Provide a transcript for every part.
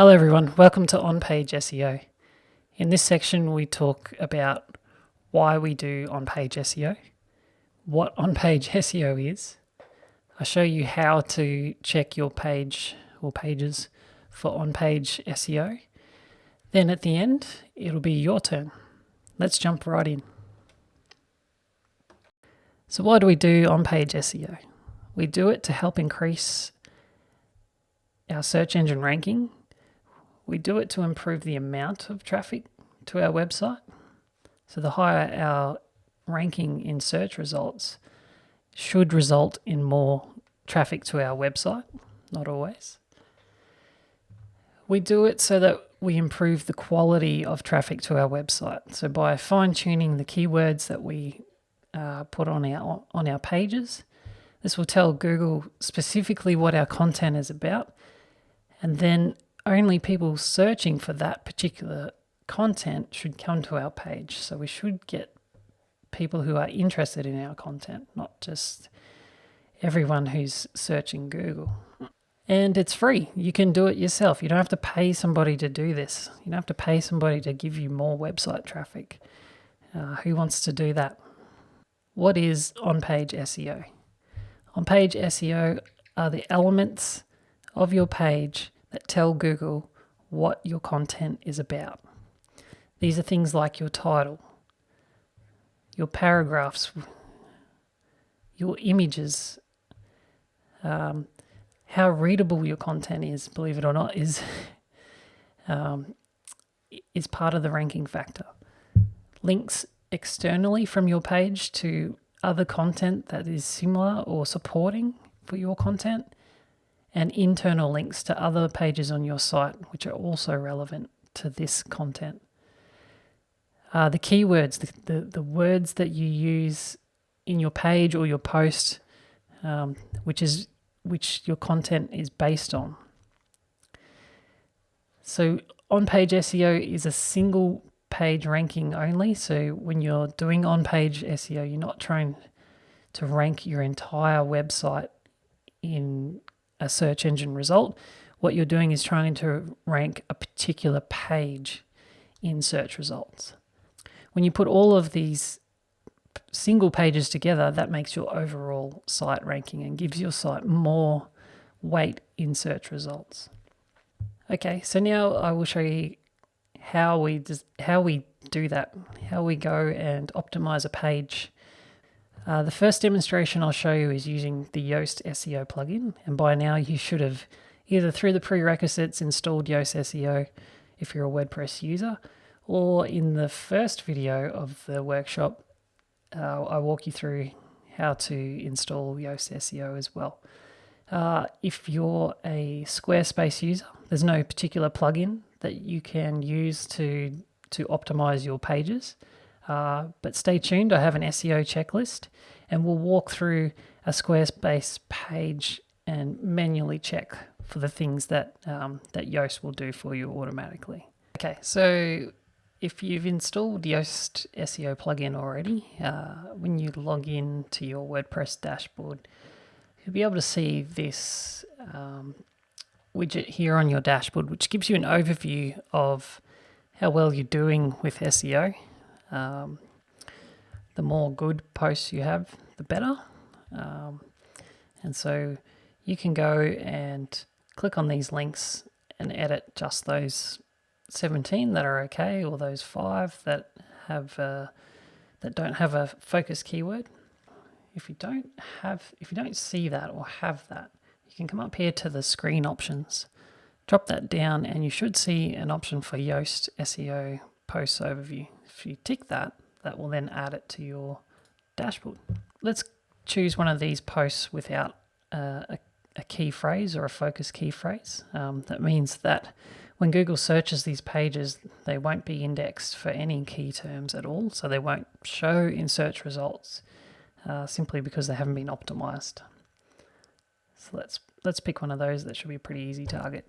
Hello everyone, welcome to On Page SEO. In this section we talk about why we do On Page SEO, what On Page SEO is. I show you how to check your page or pages for On Page SEO. Then at the end, it'll be your turn. Let's jump right in. So why do we do On Page SEO? We do it to help increase our search engine ranking. We do it to improve the amount of traffic to our website. So the higher our ranking in search results should result in more traffic to our website, not always. We do it so that we improve the quality of traffic to our website. So by fine-tuning the keywords that we put on our pages, this will tell Google specifically what our content is about, and then only people searching for that particular content should come to our page. So we should get people who are interested in our content, not just everyone who's searching Google. And it's free. You can do it yourself. You don't have to pay somebody to do this. You don't have to pay somebody to give you more website traffic. Who wants to do that? What is on-page SEO? On-page SEO are the elements of your page that tell Google what your content is about. These are things like your title, your paragraphs, your images, how readable your content is, believe it or not, is part of the ranking factor. Links externally from your page to other content that is similar or supporting for your content, and internal links to other pages on your site which are also relevant to this content. The keywords, the words that you use in your page or your post, which your content is based on. So on-page SEO is a single page ranking only. So when you're doing on-page SEO, you're not trying to rank your entire website in a search engine result. What you're doing is trying to rank a particular page in search results. When you put all of these single pages together, that makes your overall site ranking and gives your site more weight in search results. Okay, so now I will show you how we do that, how we go and optimize a page. The first demonstration I'll show you is using the Yoast SEO plugin, and by now you should have either through the prerequisites installed Yoast SEO if you're a WordPress user, or in the first video of the workshop I walk you through how to install Yoast SEO as well. If you're a Squarespace user, there's no particular plugin that you can use to optimize your pages. But stay tuned, I have an SEO checklist and we'll walk through a Squarespace page and manually check for the things that Yoast will do for you automatically. Okay, so if you've installed Yoast SEO plugin already, when you log in to your WordPress dashboard, you'll be able to see this widget here on your dashboard, which gives you an overview of how well you're doing with SEO. The more good posts you have, the better. And so you can go and click on these links and edit just those 17 that are okay, or those 5 that have that don't have a focus keyword. If you don't see that or have that, you can come up here to the screen options, drop that down, and you should see an option for Yoast SEO posts overview. If you tick that, that will then add it to your dashboard. Let's choose one of these posts without a key phrase or a focus key phrase. That means that when Google searches these pages, they won't be indexed for any key terms at all, so they won't show in search results simply because they haven't been optimized. So let's pick one of those. That should be a pretty easy target.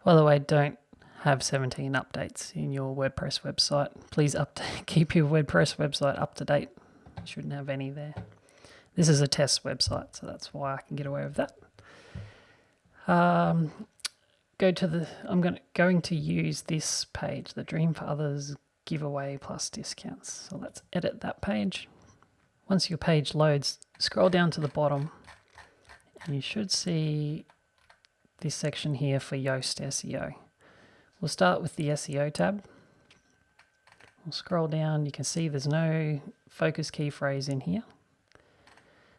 By the way, don't have 17 updates in your WordPress website. Please keep your WordPress website up to date. You shouldn't have any there. This is a test website, so that's why I can get away with that. going to use this page, the Dream for Others giveaway plus discounts. So let's edit that page. Once your page loads, scroll down to the bottom and you should see this section here for Yoast SEO. We'll start with the SEO tab. We'll scroll down. You can see there's no focus key phrase in here.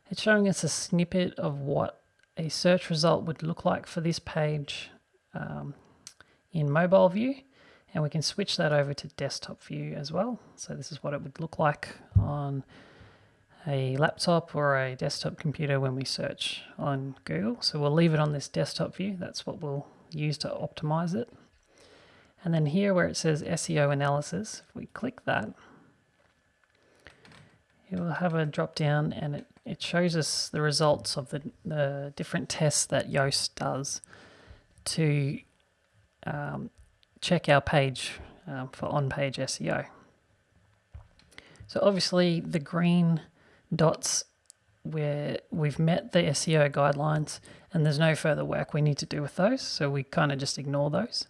It's showing us a snippet of what a search result would look like for this page in mobile view, and we can switch that over to desktop view as well. So this is what it would look like on a laptop or a desktop computer when we search on Google. So we'll leave it on this desktop view. That's what we'll use to optimize it. And then here where it says SEO analysis, if we click that, it will have a drop down and it shows us the results of the different tests that Yoast does to check our page for on-page SEO. So obviously the green dots where we've met the SEO guidelines and there's no further work we need to do with those, so we kind of just ignore those.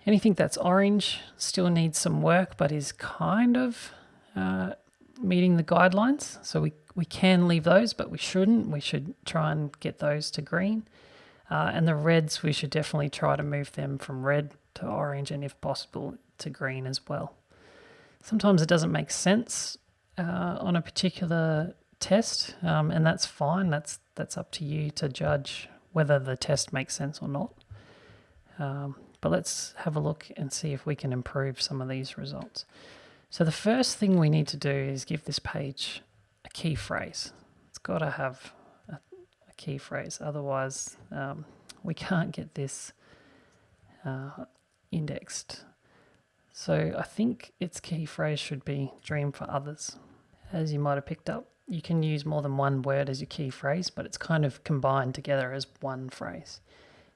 Anything that's orange still needs some work but is kind of meeting the guidelines, so we can leave those, but we shouldn't. We should try and get those to green. And the reds, we should definitely try to move them from red to orange and if possible to green as well. Sometimes it doesn't make sense on a particular test, and that's fine. That's up to you to judge whether the test makes sense or not. But let's have a look and see if we can improve some of these results. So the first thing we need to do is give this page a key phrase. It's got to have a key phrase, otherwise we can't get this indexed. So I think its key phrase should be Dream for Others. As you might have picked up, you can use more than one word as your key phrase, but it's kind of combined together as one phrase.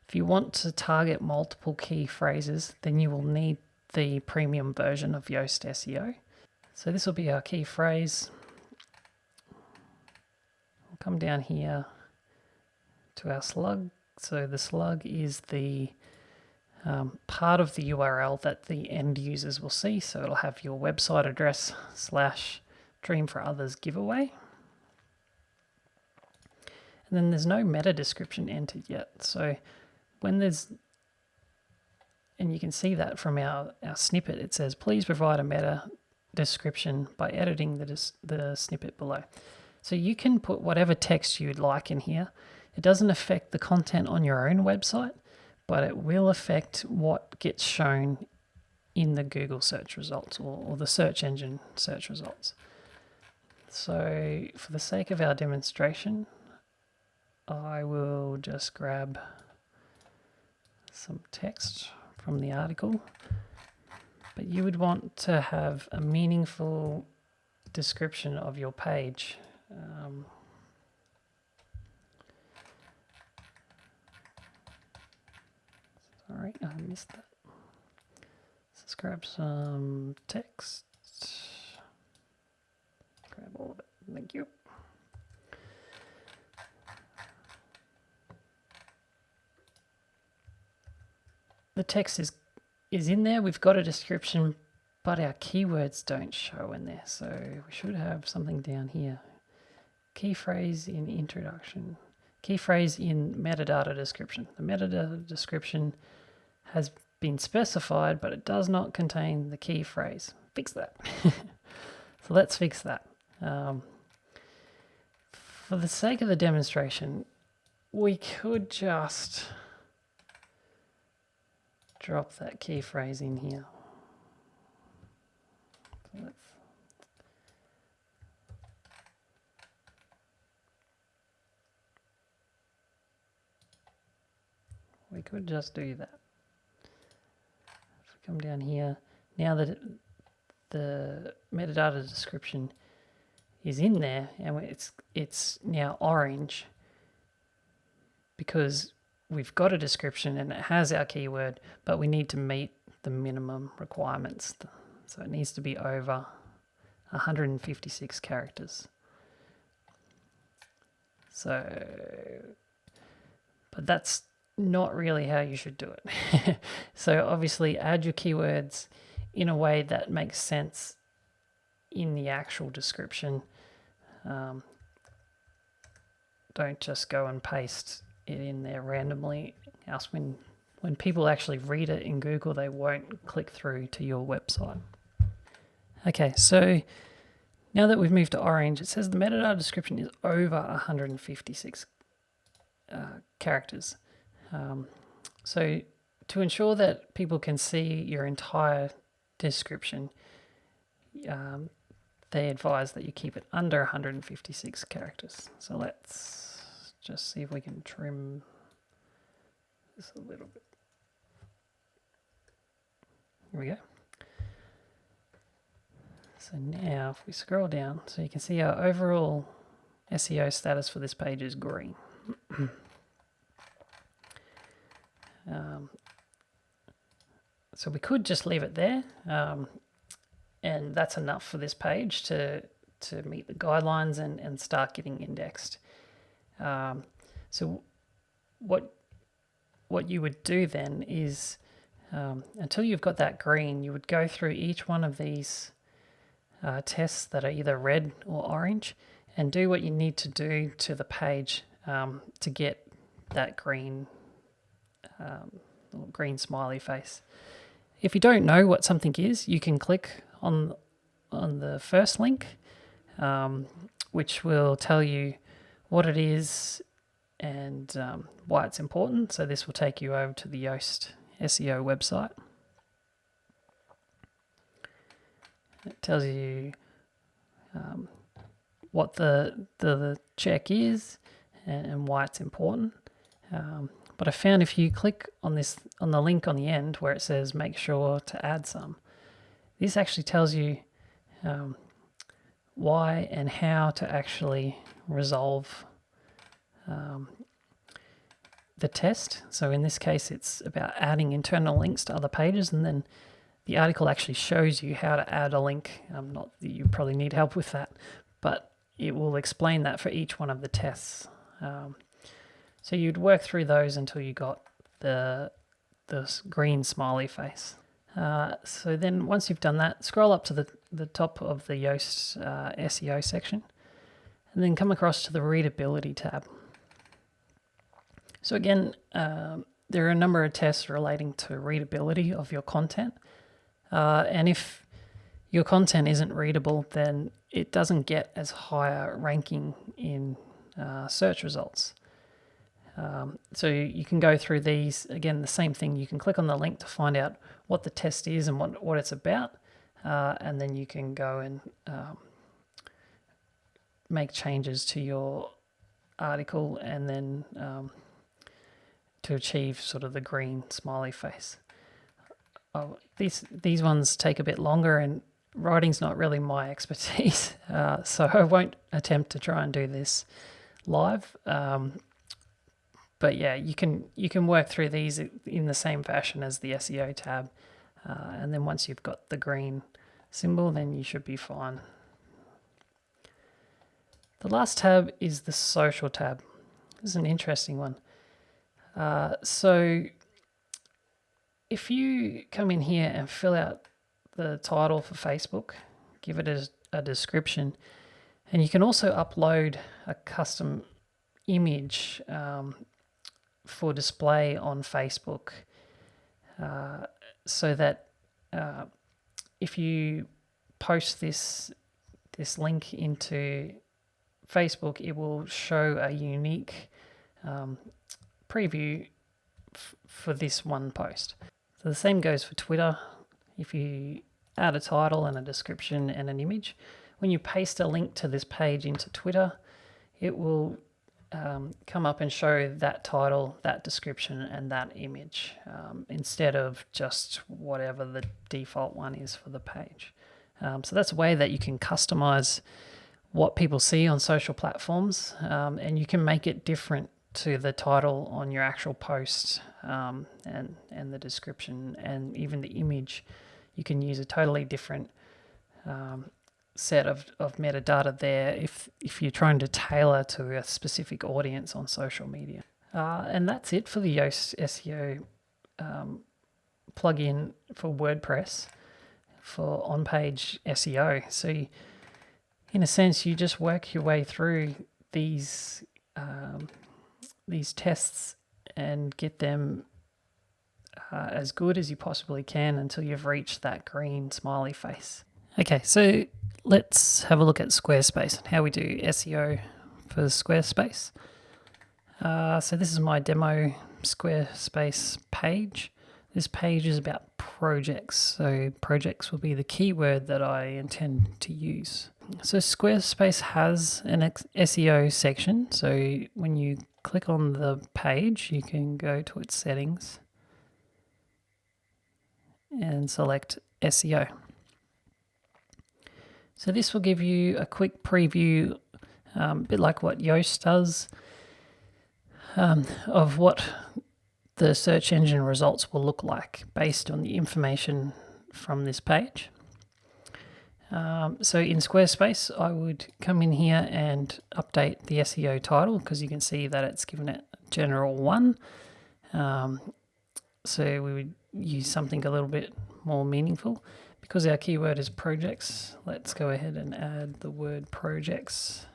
If you want to target multiple key phrases, then you will need the premium version of Yoast SEO. So this will be our key phrase. We'll come down here to our slug. So the slug is the part of the URL that the end users will see. So it'll have your website address / Dream for Others giveaway. And then there's no meta description entered yet. So when there's, and you can see that from our snippet, it says, please provide a meta description by editing the snippet below. So you can put whatever text you'd like in here. It doesn't affect the content on your own website, but it will affect what gets shown in the Google search results or the search engine search results. So for the sake of our demonstration, I will just grab some text from the article, but you would want to have a meaningful description of your page. Sorry, I missed that. Let's grab some text. Grab all of it. Thank you. The text is in there. We've got a description, but our keywords don't show in there. So we should have something down here. Key phrase in introduction. Key phrase in metadata description. The metadata description has been specified, but it does not contain the key phrase. Fix that. So let's fix that. For the sake of the demonstration, we could just drop that key phrase in here. So we could just do that. If we come down here, now that the metadata description is in there and it's now orange because we've got a description and it has our keyword, but we need to meet the minimum requirements. So it needs to be over 156 characters. So, but that's not really how you should do it. So obviously add your keywords in a way that makes sense in the actual description. Don't just go and paste it in there randomly, else when people actually read it in Google, they won't click through to your website. Okay, so now that we've moved to orange, it says the metadata description is over 156 characters. So to ensure that people can see your entire description, they advise that you keep it under 156 characters. So let's just see if we can trim this a little bit. Here we go. So now if we scroll down, so you can see our overall SEO status for this page is green. So we could just leave it there, and that's enough for this page to meet the guidelines and start getting indexed. So what you would do then is, until you've got that green, you would go through each one of these tests that are either red or orange and do what you need to do to the page to get that green smiley face. If you don't know what something is, you can click on the first link, which will tell you what it is and why it's important. So this will take you over to the Yoast SEO website. It tells you what the check is and why it's important. But I found if you click on the link on the end where it says make sure to add some, this actually tells you why and how to actually resolve the test. So in this case, it's about adding internal links to other pages, and then the article actually shows you how to add a link. Not that you probably need help with that, but it will explain that for each one of the tests. So you'd work through those until you got the green smiley face. So then once you've done that, scroll up to the top of the Yoast SEO section, and then come across to the readability tab. So again, there are a number of tests relating to readability of your content. And if your content isn't readable, then it doesn't get as high a ranking in search results. So you can go through these. Again, the same thing. You can click on the link to find out what the test is and what it's about. And then you can go and make changes to your article and then to achieve sort of the green smiley face. These ones take a bit longer, and writing's not really my expertise, so I won't attempt to try and do this live. But yeah, you can work through these in the same fashion as the SEO tab, and then once you've got the green symbol, then you should be fine. The last tab is the social tab. This is an interesting one. So if you come in here and fill out the title for Facebook, give it a description, and you can also upload a custom image for display on Facebook, so that if you post this link into Facebook, it will show a unique preview for this one post. So the same goes for Twitter. If you add a title and a description and an image, when you paste a link to this page into Twitter, it will come up and show that title, that description, and that image, instead of just whatever the default one is for the page. So that's a way that you can customize what people see on social platforms, and you can make it different to the title on your actual post, and the description and even the image. You can use a totally different set of metadata there if you're trying to tailor to a specific audience on social media. And that's it for the Yoast SEO plugin for WordPress for on-page SEO. So in a sense, you just work your way through these tests and get them as good as you possibly can until you've reached that green smiley face. Okay, so let's have a look at Squarespace and how we do SEO for Squarespace. So this is my demo Squarespace page. This page is about projects. So projects will be the keyword that I intend to use. So Squarespace has an SEO section. So when you click on the page, you can go to its settings and select SEO. So this will give you a quick preview, a bit like what Yoast does, of what the search engine results will look like based on the information from this page. So in Squarespace, I would come in here and update the SEO title because you can see that it's given it general 1. So we would use something a little bit more meaningful. Because our keyword is projects, let's go ahead and add the word projects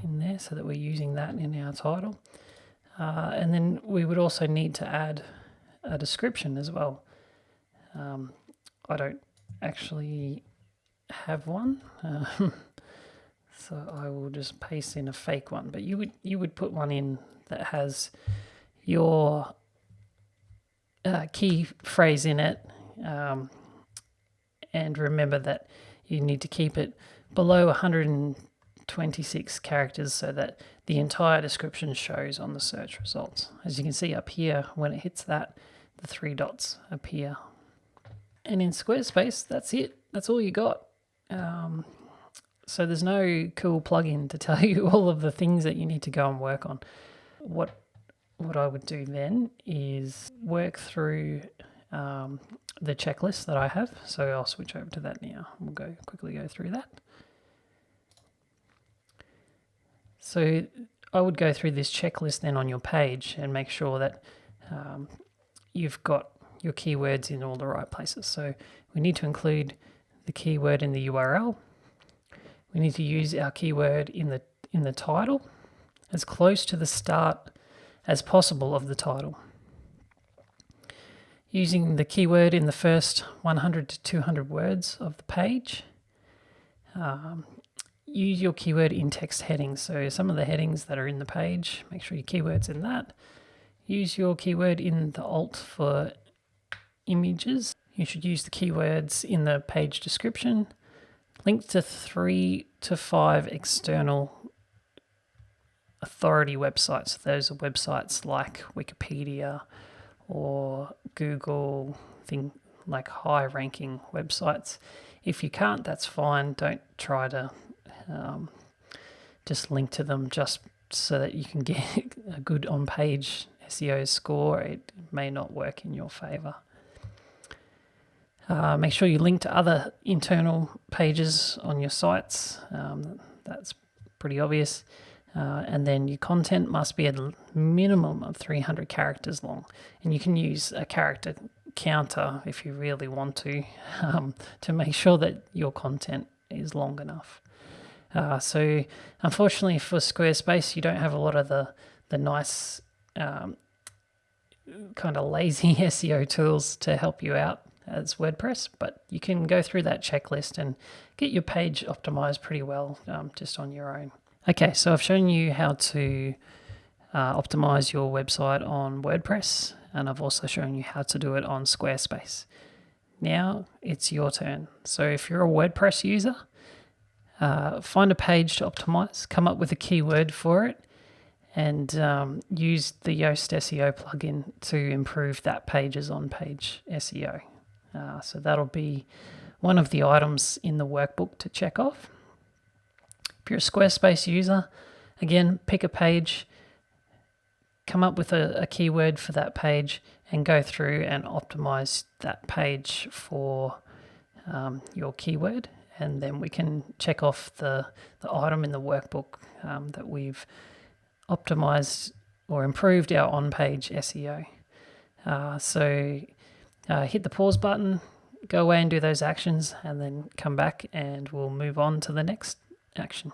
in there so that we're using that in our title. And then we would also need to add a description as well. I don't actually have one, so I will just paste in a fake one. But you would put one in that has your key phrase in it, and remember that you need to keep it below 126 characters so that the entire description shows on the search results. As you can see up here, when it hits that, the 3 dots appear. And in Squarespace, that's it. That's all you got. So there's no cool plugin to tell you all of the things that you need to go and work on. What I would do then is work through the checklist that I have. So I'll switch over to that now. We'll quickly go through that. So I would go through this checklist then on your page and make sure that you've got your keywords in all the right places. So we need to include the keyword in the URL. We need to use our keyword in the title as close to the start as possible of the title. Using the keyword in the first 100 to 200 words of the page. Use your keyword in text headings. So some of the headings that are in the page, make sure your keyword's in that. Use your keyword in the alt for images. You should use the keywords in the page description. Link to 3 to 5 external authority websites. Those are websites like Wikipedia or Google, like high ranking websites. If you can't, that's fine. Don't try to just link to them just so that you can get a good on-page SEO score. It may not work in your favor. Make sure you link to other internal pages on your sites. That's pretty obvious. And then your content must be a minimum of 300 characters long. And you can use a character counter if you really want to make sure that your content is long enough. So unfortunately for Squarespace, you don't have a lot of the nice kind of lazy SEO tools to help you out as WordPress, but you can go through that checklist and get your page optimized pretty well just on your own. Okay, so I've shown you how to optimize your website on WordPress, and I've also shown you how to do it on Squarespace. Now it's your turn. So if you're a WordPress user, find a page to optimize, come up with a keyword for it, and use the Yoast SEO plugin to improve that page's on-page SEO. So that'll be one of the items in the workbook to check off. If you're a Squarespace user, again, pick a page, come up with a keyword for that page, and go through and optimize that page for your keyword. And then we can check off the item in the workbook that we've optimized or improved our on-page SEO. So hit the pause button, go away and do those actions, and then come back and we'll move on to the next action.